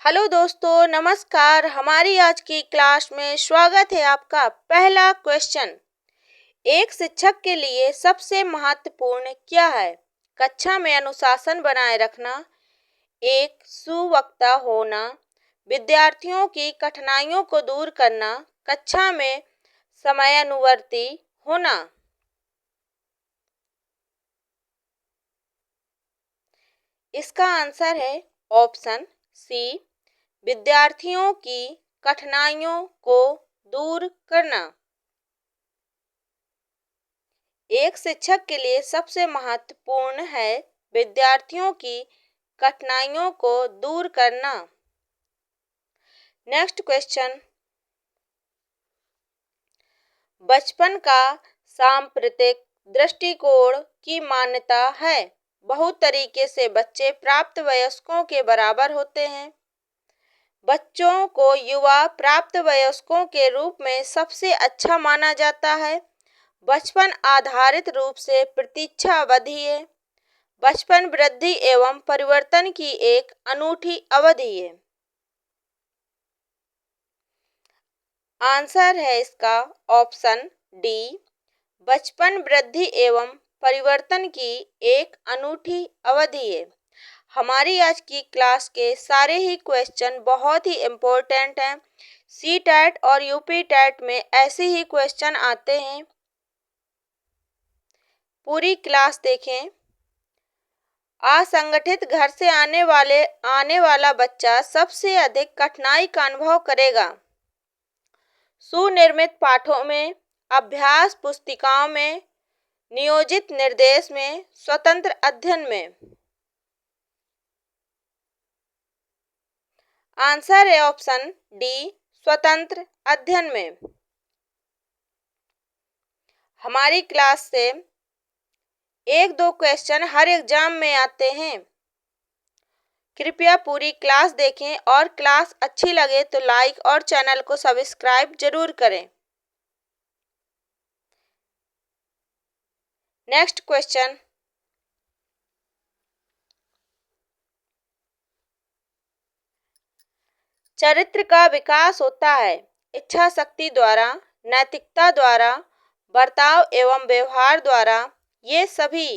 Hello दोस्तों, नमस्कार। हमारी आज की क्लास में स्वागत है आपका। पहला क्वेश्चन, एक शिक्षक के लिए सबसे महत्वपूर्ण क्या है? कक्षा में अनुशासन बनाए रखना, एक सुवक्ता होना, विद्यार्थियों की कठिनाइयों को दूर करना, कक्षा में समयानुवर्ती होना। इसका आंसर है ऑप्शन सी, विद्यार्थियों की कठिनाइयों को दूर करना। एक शिक्षक के लिए सबसे महत्वपूर्ण है विद्यार्थियों की कठिनाइयों को दूर करना। नेक्स्ट क्वेश्चन, बचपन का सांप्रतिक दृष्टिकोण की मान्यता है। बहुत तरीके से बच्चे प्राप्त वयस्कों के बराबर होते हैं। बच्चों को युवा प्राप्त वयस्कों के रूप में सबसे अच्छा माना जाता है। बचपन आधारित रूप से प्रतीक्षा अवधि है। बचपन वृद्धि एवं परिवर्तन की एक अनूठी अवधि है। आंसर है इसका ऑप्शन डी, बचपन वृद्धि एवं परिवर्तन की एक अनूठी अवधि है। हमारी आज की क्लास के सारे ही क्वेश्चन बहुत ही इम्पोर्टेंट हैं। सी टैट और यूपी टैट में ऐसे ही क्वेश्चन आते हैं। पूरी क्लास देखें। असंगठित घर से आने वाला बच्चा सबसे अधिक कठिनाई का अनुभव करेगा। सुनिर्मित पाठों में, अभ्यास पुस्तिकाओं में, नियोजित निर्देश में, स्वतंत्र अध्ययन में। आंसर है ऑप्शन डी, स्वतंत्र अध्ययन में। हमारी क्लास से एक दो क्वेश्चन हर एग्जाम में आते हैं। कृपया पूरी क्लास देखें और क्लास अच्छी लगे तो लाइक और चैनल को सब्सक्राइब जरूर करें। नेक्स्ट क्वेश्चन, चरित्र का विकास होता है इच्छा शक्ति द्वारा, नैतिकता द्वारा, बर्ताव एवं व्यवहार द्वारा, ये सभी।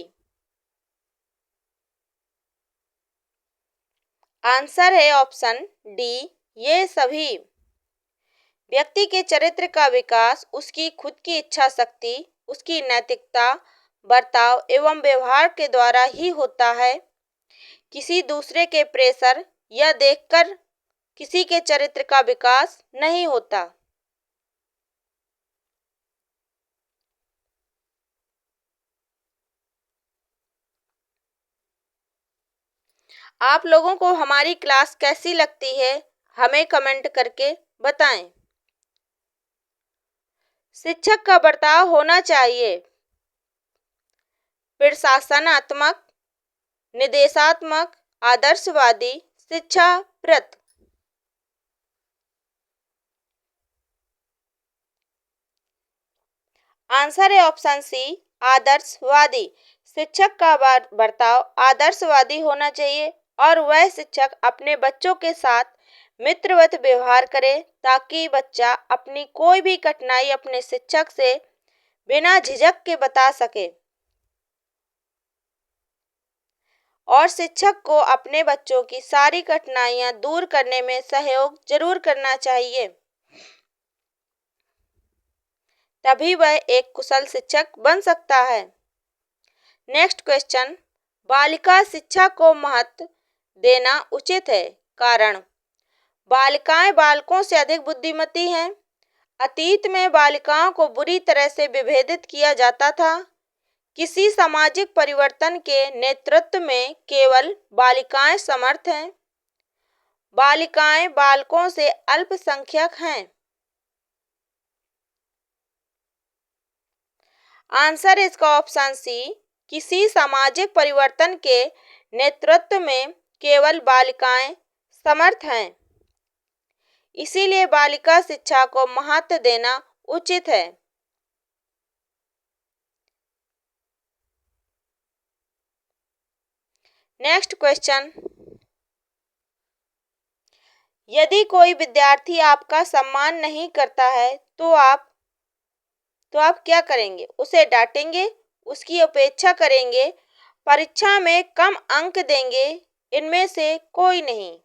आंसर है ऑप्शन डी, ये सभी। व्यक्ति के चरित्र का विकास उसकी खुद की इच्छा शक्ति, उसकी नैतिकता, बर्ताव एवं व्यवहार के द्वारा ही होता है। किसी दूसरे के प्रेशर या देखकर किसी के चरित्र का विकास नहीं होता। आप लोगों को हमारी क्लास कैसी लगती है, हमें कमेंट करके बताएं। शिक्षक का बर्ताव होना चाहिए प्रशासनात्मक, निर्देशात्मक, आदर्शवादी, शिक्षाप्रद। आंसर है ऑप्शन सी, आदर्शवादी। शिक्षक का बर्ताव आदर्शवादी होना चाहिए और वह शिक्षक अपने बच्चों के साथ मित्रवत व्यवहार करे ताकि बच्चा अपनी कोई भी कठिनाई अपने शिक्षक से बिना झिझक के बता सके और शिक्षक को अपने बच्चों की सारी कठिनाइयां दूर करने में सहयोग जरूर करना चाहिए। तभी वह एक कुशल शिक्षक बन सकता है। नेक्स्ट क्वेश्चन, बालिका शिक्षा को महत्व देना उचित है। कारण, बालिकाएं बालकों से अधिक बुद्धिमती हैं। अतीत में बालिकाओं को बुरी तरह से विभेदित किया जाता था। किसी सामाजिक परिवर्तन के नेतृत्व में केवल बालिकाएं समर्थ हैं। बालिकाएं बालकों से अल्पसंख्यक हैं। आंसर इसका ऑप्शन सी, किसी सामाजिक परिवर्तन के नेतृत्व में केवल बालिकाएं समर्थ हैं। इसीलिए बालिका शिक्षा को महत्व देना उचित है। नेक्स्ट क्वेश्चन, यदि कोई विद्यार्थी आपका सम्मान नहीं करता है तो आप क्या करेंगे? उसे डांटेंगे, उसकी उपेक्षा करेंगे, परीक्षा में कम अंक देंगे, इनमें से कोई नहीं।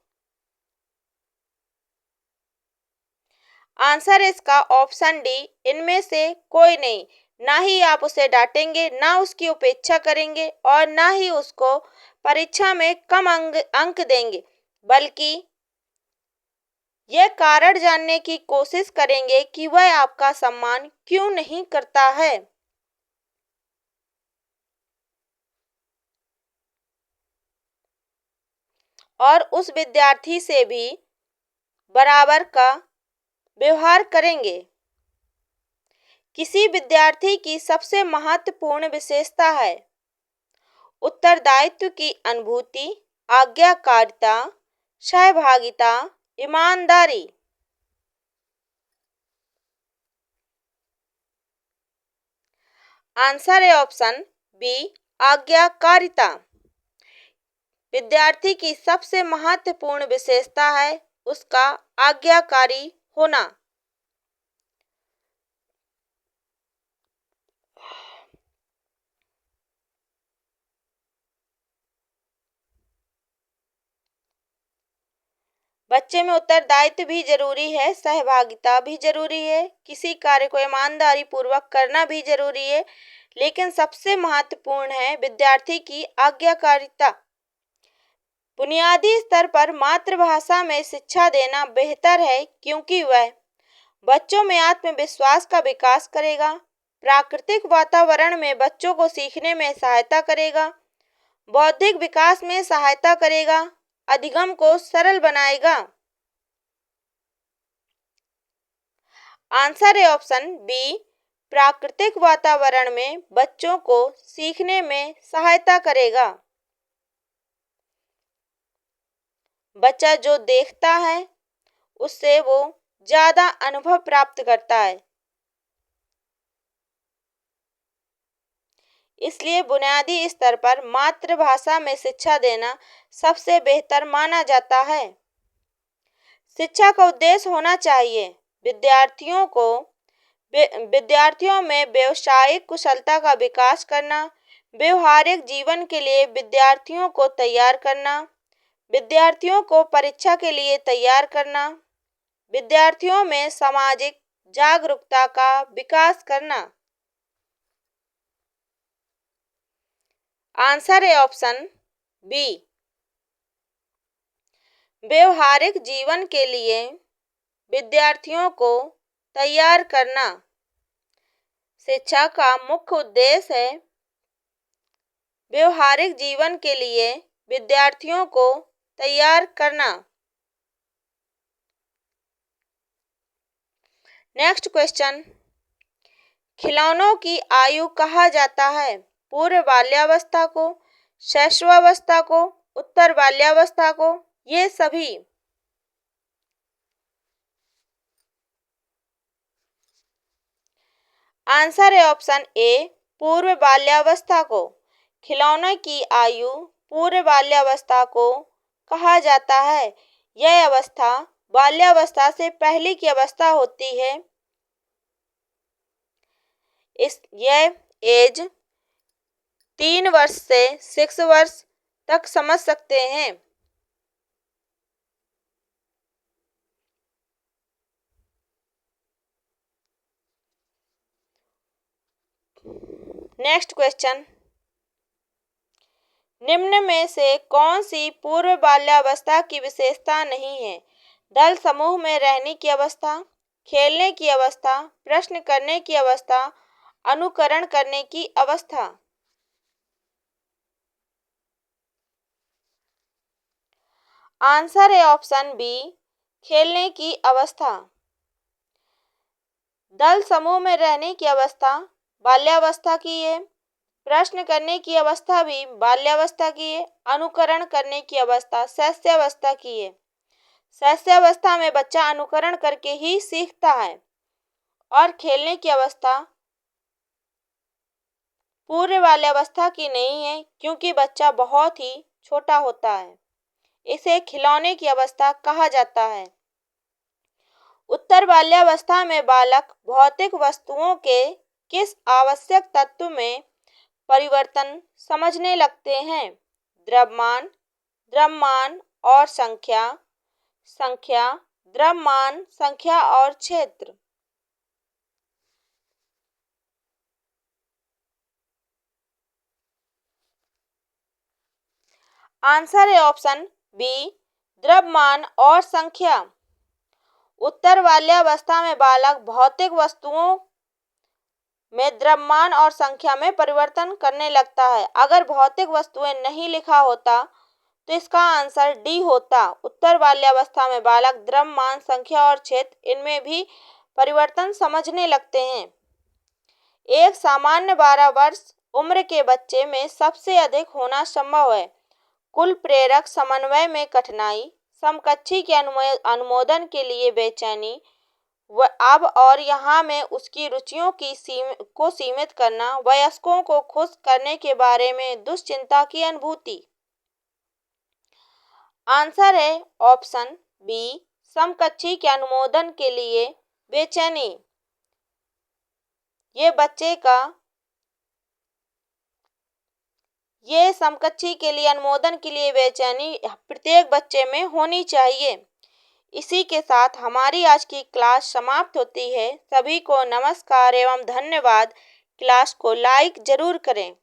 आंसर इसका ऑप्शन डी, इनमें से कोई नहीं। ना ही आप उसे डांटेंगे, ना उसकी उपेक्षा करेंगे और ना ही उसको परीक्षा में कम अंक देंगे, बल्कि यह कारण जानने की कोशिश करेंगे कि वह आपका सम्मान क्यों नहीं करता है। और उस विद्यार्थी से भी बराबर का व्यवहार करेंगे। किसी विद्यार्थी की सबसे महत्वपूर्ण विशेषता है उत्तरदायित्व की अनुभूति, आज्ञाकारिता, सहभागिता, ईमानदारी। आंसर है ऑप्शन बी, आज्ञाकारिता। विद्यार्थी की सबसे महत्वपूर्ण विशेषता है उसका आज्ञाकारी होना। बच्चे में उत्तरदायित्व भी जरूरी है, सहभागिता भी जरूरी है, किसी कार्य को ईमानदारी पूर्वक करना भी जरूरी है, लेकिन सबसे महत्वपूर्ण है विद्यार्थी की आज्ञाकारिता। बुनियादी स्तर पर मातृभाषा में शिक्षा देना बेहतर है क्योंकि वह बच्चों में आत्मविश्वास का विकास करेगा, प्राकृतिक वातावरण में बच्चों को सीखने में सहायता करेगा, बौद्धिक विकास में सहायता करेगा, अधिगम को सरल बनाएगा। आंसर है ऑप्शन बी, प्राकृतिक वातावरण में बच्चों को सीखने में सहायता करेगा। बच्चा जो देखता है उससे वो ज्यादा अनुभव प्राप्त करता है, इसलिए बुनियादी स्तर पर मातृभाषा में शिक्षा देना सबसे बेहतर माना जाता है। शिक्षा का उद्देश्य होना चाहिए विद्यार्थियों में व्यावसायिक कुशलता का विकास करना, व्यवहारिक जीवन के लिए विद्यार्थियों को तैयार करना, विद्यार्थियों को परीक्षा के लिए तैयार करना, विद्यार्थियों में सामाजिक जागरूकता का विकास करना। आंसर है ऑप्शन बी, व्यवहारिक जीवन के लिए विद्यार्थियों को तैयार करना। शिक्षा का मुख्य उद्देश्य है व्यवहारिक जीवन के लिए विद्यार्थियों को तैयार करना। नेक्स्ट क्वेश्चन, खिलौनों की आयु कहा जाता है पूर्व बाल्यावस्था को, शैशवावस्था को, उत्तर बाल्यावस्था को, ये सभी। आंसर है ऑप्शन ए, पूर्व बाल्यावस्था को। खिलौनों की आयु पूर्व बाल्यावस्था को कहा जाता है। यह अवस्था बाल्यावस्था से पहले की अवस्था होती है। यह एज 3 वर्ष से 6 वर्ष तक समझ सकते हैं। नेक्स्ट क्वेश्चन, निम्न में से कौन सी पूर्व बाल्यावस्था की विशेषता नहीं है? दल समूह में रहने की अवस्था, खेलने की अवस्था, प्रश्न करने की अवस्था, अनुकरण करने की अवस्था। आंसर है ऑप्शन बी, खेलने की अवस्था। दल समूह में रहने की अवस्था बाल्यावस्था की है, प्रश्न करने की अवस्था भी बाल्यावस्था की है, अनुकरण करने की अवस्था शैशवावस्था की है। शैशवावस्था में बच्चा अनुकरण करके ही सीखता है और खेलने की अवस्था पूर्व बाल्यावस्था की नहीं है क्योंकि बच्चा बहुत ही छोटा होता है। इसे खिलौने की अवस्था कहा जाता है। उत्तर बाल्यावस्था में बालक भौतिक वस्तुओं के किस आवश्यक तत्व में परिवर्तन समझने लगते हैं? द्रव्यमान, द्रव्यमान और संख्या, संख्या, द्रव्यमान, संख्या और क्षेत्र। आंसर है ऑप्शन बी, द्रव्यमान और संख्या। उत्तर बाल्यावस्था में बालक भौतिक वस्तुओं में द्रव्यमान और संख्या में परिवर्तन करने लगता है। अगर भौतिक वस्तुएं नहीं लिखा होता तो इसका आंसर डी होता। उत्तर बाल्यावस्था में बालक द्रव्यमान, संख्या और क्षेत्र इनमें भी परिवर्तन समझने लगते हैं। एक सामान्य 12 वर्ष उम्र के बच्चे में सबसे अधिक होना संभव है। कुल प्रेरक समन्वय में कठिनाई, समकक्षी के अनुमोदन के लिए बेचैनी, अब और यहाँ में उसकी रुचियों को सीमित करना, वयस्कों को खुश करने के बारे में दुश्चिंता की अनुभूति। आंसर है ऑप्शन बी, समकक्षी के अनुमोदन के लिए बेचैनी। ये समकक्षी के लिए अनुमोदन के लिए बेचैनी प्रत्येक बच्चे में होनी चाहिए। इसी के साथ हमारी आज की क्लास समाप्त होती है। सभी को नमस्कार एवं धन्यवाद। क्लास को लाइक जरूर करें।